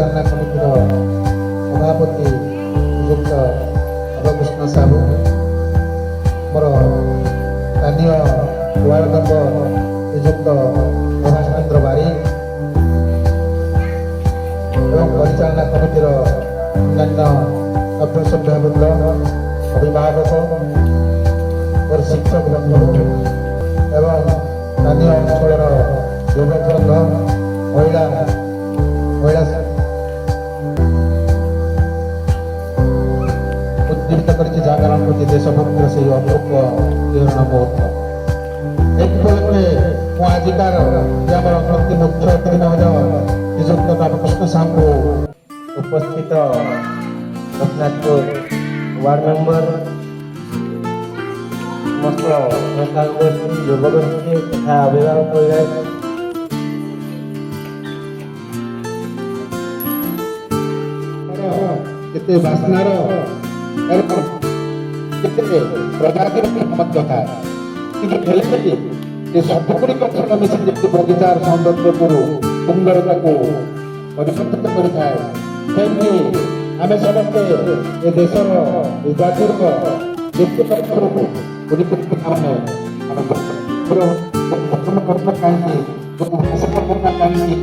ପରିଚାଳନା କମିଟିର ସଭାପତି ନିଯୁକ୍ତ ଅଭୟକୃଷ୍ଣ ସାହୁ, ମୋର ସ୍ଥାନୀୟ ୱାର୍ଡ ମେମ୍ବର ନିଯୁକ୍ତ ପ୍ରଭାସ ଚନ୍ଦ୍ର ବାରିକ ଏବଂ ପରିଚାଳନା କମିଟିର ଅନ୍ୟାନ୍ୟ ସଭ୍ୟ ସଭ୍ୟବୃନ୍ଦ, ଅଭିଭାବକ, ମୋର ଶିକ୍ଷକ ବନ୍ଧୁ ଏବଂ ସ୍ଥାନୀୟ ଅଞ୍ଚଳର ଯୁବକବୃନ୍ଦ, ମହିଳା ଉଦ୍ଦୀପିତ କରିଛି ଜାଗରଣ ପ୍ରତି ଦେଶଭକ୍ତିର ସେହି ଅପୂର୍ବ କିରଣ ମୁହୂର୍ତ୍ତ। ଏହି ଉପଲକ୍ଷେ ମୁଁ ଆଜିକାର ଯେ ଆମର ଅତି ମୁଖ୍ୟ ଅତିଥି ମହୋଦୟ ନିଯୁକ୍ତ ଅଭୟକୃଷ୍ଣ ସାହୁଙ୍କୁ ଉପସ୍ଥିତ ରଘୁନାଥପୁର ୱାର୍ଡ ମେମ୍ବର, ସମସ୍ତ ନେତା ଗୋଷ୍ଠୀ, ଯୁବଗୋଷ୍ଠୀ ତଥା ଅଭିଭାବକ କେତେ ବାସ୍ନାର ଏବଂ କେତେ ପ୍ରଜାତିର ମଧ୍ୟ ଥାଏ, କିନ୍ତୁ ହେଲେ ବି ଏ ସବୁଗୁଡ଼ିକ ଫଳ ମିଶି ଯେମିତି ବଗିଚାର ସୌନ୍ଦର୍ଯ୍ୟକୁ ସୁନ୍ଦରତାକୁ ପରିବର୍ତ୍ତିତ କରିଥାଏ, ସେମିତି ଆମେ ସମସ୍ତେ ଏ ଦେଶର ଏ ଜାତିର ବ୍ୟକ୍ତିତ୍ୱକୁ ଆମେ କାହିଁକି